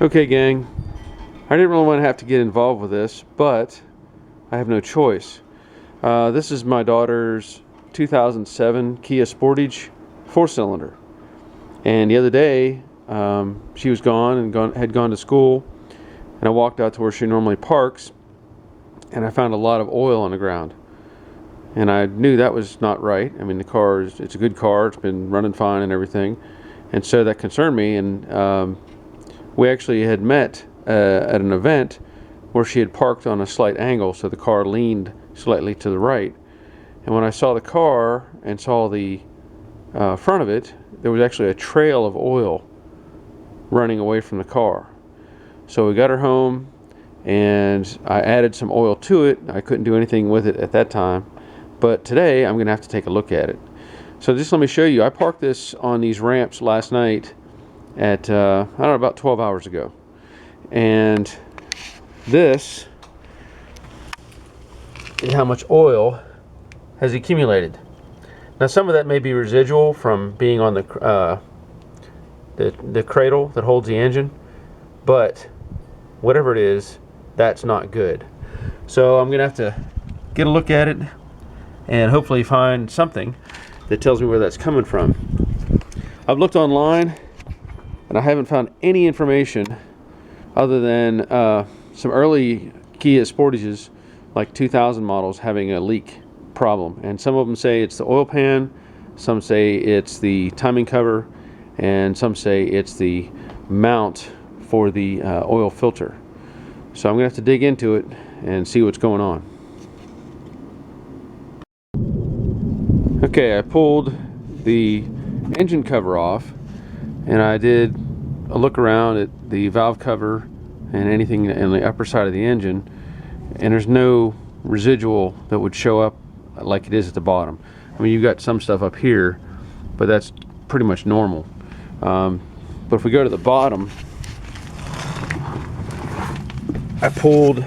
Okay, gang, I didn't really want to have to get involved with this, but I have no choice. This is my daughter's 2007 Kia Sportage 4-cylinder, and the other day she was gone and had gone to school, and I walked out to where she normally parks, and I found a lot of oil on the ground, and I knew that was not right. I mean, it's a good car, it's been running fine and everything, and so that concerned me. And we actually had met at an event where she had parked on a slight angle, so the car leaned slightly to the right. And when I saw the car and saw the front of it, there was actually a trail of oil running away from the car. So we got her home, and I added some oil to it. I couldn't do anything with it at that time, but today I'm gonna have to take a look at it. So just let me show you. I parked this on these ramps last night at I don't know, about 12 hours ago, and this is how much oil has accumulated. Now, some of that may be residual from being on the cradle that holds the engine, but whatever it is, that's not good. So I'm gonna have to get a look at it and hopefully find something that tells me where that's coming from. I've looked online and I haven't found any information other than some early Kia Sportages, like 2000 models, having a leak problem. And some of them say it's the oil pan, some say it's the timing cover, and some say it's the mount for the oil filter. So I'm gonna have to dig into it and see what's going on. Okay, I pulled the engine cover off, and I did a look around at the valve cover and anything in the upper side of the engine, and there's no residual that would show up like it is at the bottom. I mean, you've got some stuff up here, but that's pretty much normal. But if we go to the bottom, I pulled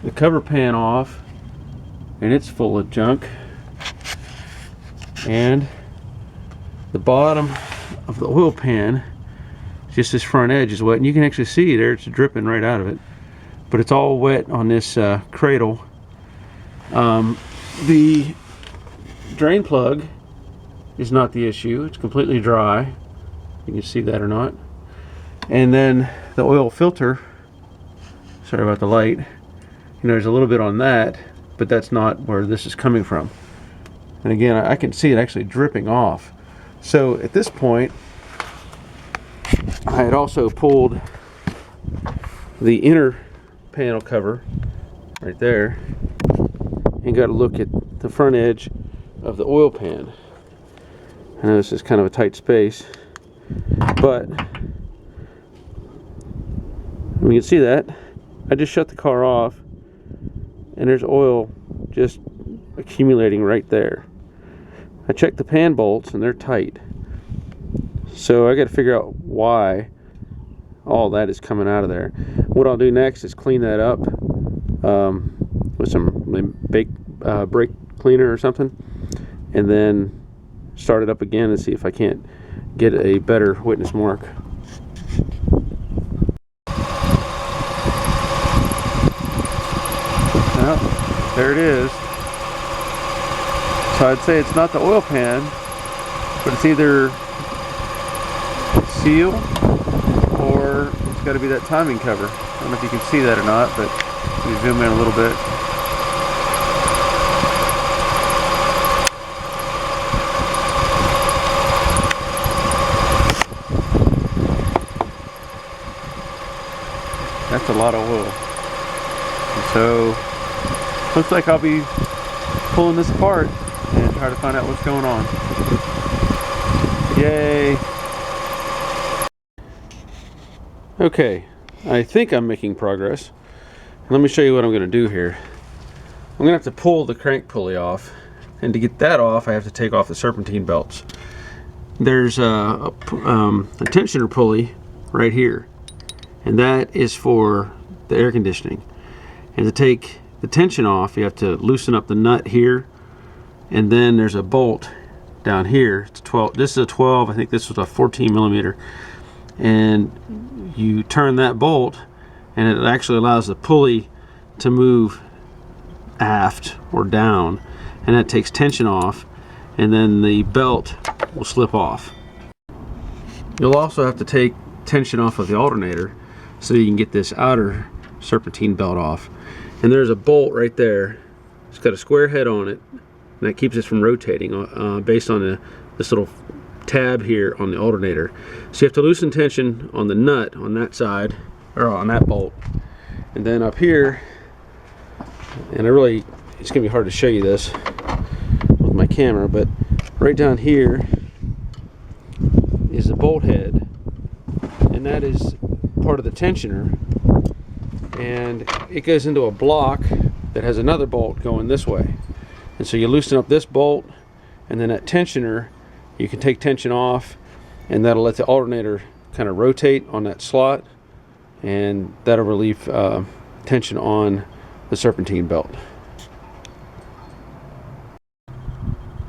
the cover pan off, and it's full of junk, and the bottom of the oil pan, just this front edge, is wet, and you can actually see there it's dripping right out of it, but it's all wet on this cradle. The drain plug is not the issue, it's completely dry. You can see that or not. And then the oil filter, sorry about the light, there's a little bit on that, but that's not where this is coming from. And again, I can see it actually dripping off. So at this point, I had also pulled the inner panel cover right there and got a look at the front edge of the oil pan. I know this is kind of a tight space, but you can see that I just shut the car off, and there's oil just accumulating right there. I checked the pan bolts and they're tight, so I got to figure out why all that is coming out of there. What I'll do next is clean that up with some brake cleaner or something, and then start it up again and see if I can't get a better witness mark. Well, there it is. So I'd say it's not the oil pan, but it's either seal or it's got to be that timing cover. I don't know if you can see that or not, but let me zoom in a little bit. That's a lot of oil. And so looks like I'll be pulling this apart and try to find out what's going on. Yay! Okay, I think I'm making progress. Let me show you what I'm going to do here. I'm going to have to pull the crank pulley off, and to get that off I have to take off the serpentine belts. There's a tensioner pulley right here, and that is for the air conditioning. And to take the tension off, you have to loosen up the nut here, and then there's a bolt down here. It's 12. This is a 12. I think this was a 14 millimeter, and you turn that bolt, and it actually allows the pulley to move aft or down, and that takes tension off, and then the belt will slip off. You'll also have to take tension off of the alternator so you can get this outer serpentine belt off. And there's a bolt right there. It's got a square head on it, and that keeps it from rotating based on this little tab here on the alternator. So you have to loosen tension on the nut on that side, or on that bolt. And then up here, and it's gonna be hard to show you this with my camera, but right down here is the bolt head, and that is part of the tensioner, and it goes into a block that has another bolt going this way. And so you loosen up this bolt, and then that tensioner, you can take tension off, and that'll let the alternator kind of rotate on that slot, and that'll relieve tension on the serpentine belt.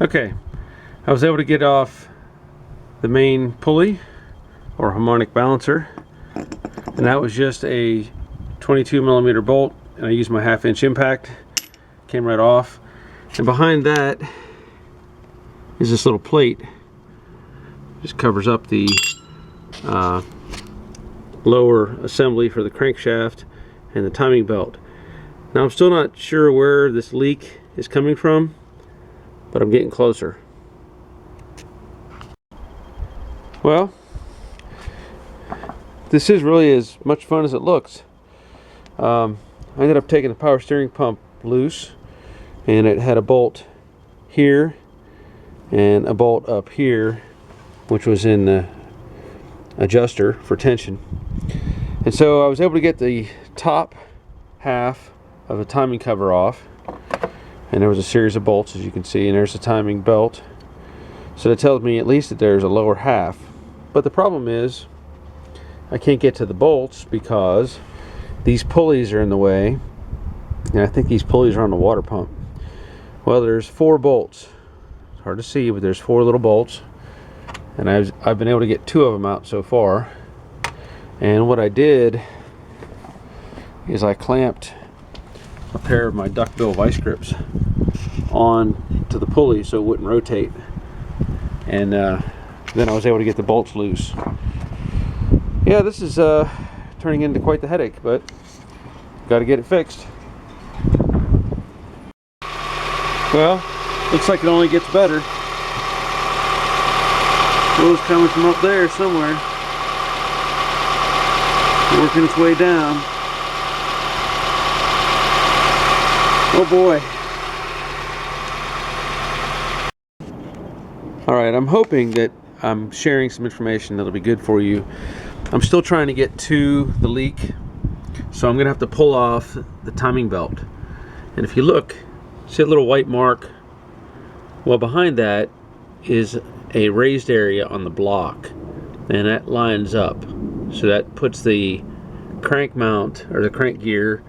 Okay, I was able to get off the main pulley or harmonic balancer, and that was just a 22mm bolt, and I used my 1/2" impact. Came right off. And behind that is this little plate. Just covers up the lower assembly for the crankshaft and the timing belt. Now I'm still not sure where this leak is coming from, but I'm getting closer. Well, this is really as much fun as it looks. I ended up taking the power steering pump loose, and it had a bolt here and a bolt up here, which was in the adjuster for tension. And so I was able to get the top half of the timing cover off, and there was a series of bolts, as you can see, and there's the timing belt. So that tells me at least that there's a lower half. But the problem is I can't get to the bolts because these pulleys are in the way, and I think these pulleys are on the water pump. Well, there's 4 bolts. It's hard to see, but there's 4 little bolts, and I've been able to get 2 of them out so far. And what I did is I clamped a pair of my duckbill vice grips on to the pulley so it wouldn't rotate, and then I was able to get the bolts loose. Yeah, this is turning into quite the headache, but got to get it fixed. Well, looks like it only gets better. Flow's coming from up there somewhere, working its way down. Oh boy. Alright, I'm hoping that I'm sharing some information that'll be good for you. I'm still trying to get to the leak, so I'm going to have to pull off the timing belt. And if you look, see a little white mark? Well, behind that is a raised area on the block, and that lines up. So that puts the crank mount, or the crank gear,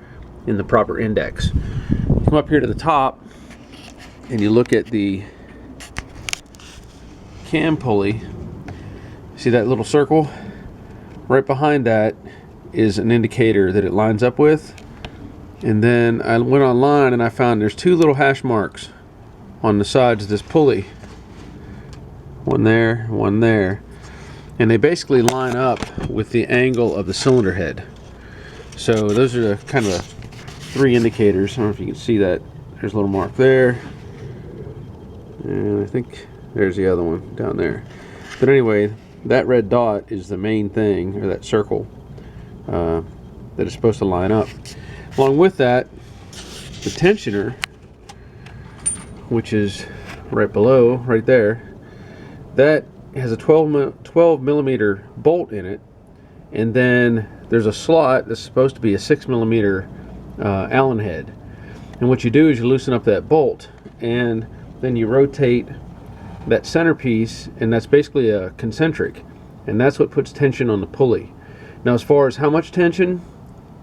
in the proper index. Come up here to the top, and you look at the cam pulley. See that little circle? Right behind that is an indicator that it lines up with. And then I went online and I found there's 2 little hash marks on the sides of this pulley. One there, one there. And they basically line up with the angle of the cylinder head. So those are the kind of 3 indicators. I don't know if you can see that. There's a little mark there. And I think there's the other one down there. But anyway, that red dot is the main thing, or that circle, that is supposed to line up. Along with that, the tensioner, which is right below, right there, that has a 12 millimeter bolt in it, and then there's a slot that's supposed to be a 6 millimeter Allen head. And what you do is you loosen up that bolt, and then you rotate that centerpiece, and that's basically a concentric, and that's what puts tension on the pulley. Now, as far as how much tension,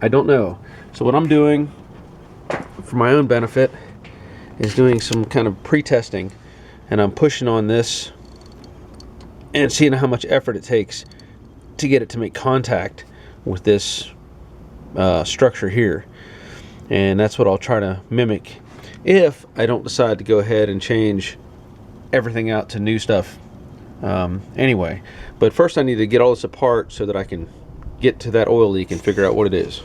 I don't know. So what I'm doing for my own benefit is doing some kind of pre-testing, and I'm pushing on this and seeing how much effort it takes to get it to make contact with this structure here, and that's what I'll try to mimic if I don't decide to go ahead and change everything out to new stuff anyway. But first I need to get all this apart so that I can get to that oil leak and figure out what it is.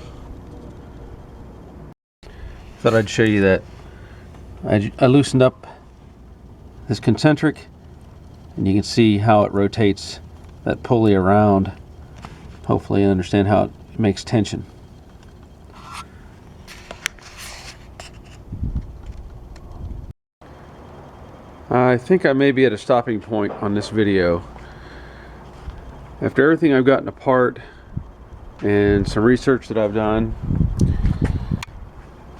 Thought I'd show you that I loosened up this concentric, and you can see how it rotates that pulley around. Hopefully you understand how it makes tension. I think I may be at a stopping point on this video. After everything I've gotten apart and some research that I've done,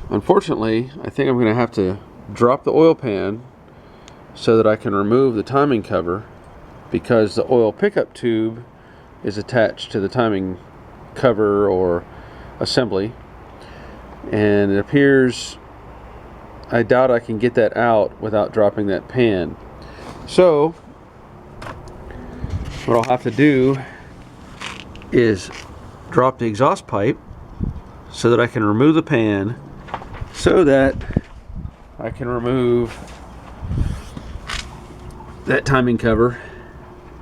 unfortunately, I think I'm going to have to drop the oil pan so that I can remove the timing cover, because the oil pickup tube is attached to the timing cover or assembly, and it appears, I doubt I can get that out without dropping that pan. So what I'll have to do is drop the exhaust pipe so that I can remove the pan, so that I can remove that timing cover,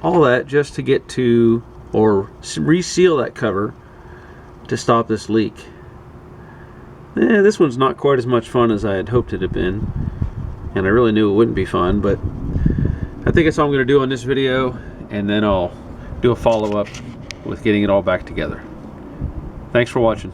all that just to get to, or reseal that cover to stop this leak. This one's not quite as much fun as I had hoped it had been, and I really knew it wouldn't be fun, but I think that's all I'm going to do on this video, and then I'll do a follow-up with getting it all back together. Thanks for watching.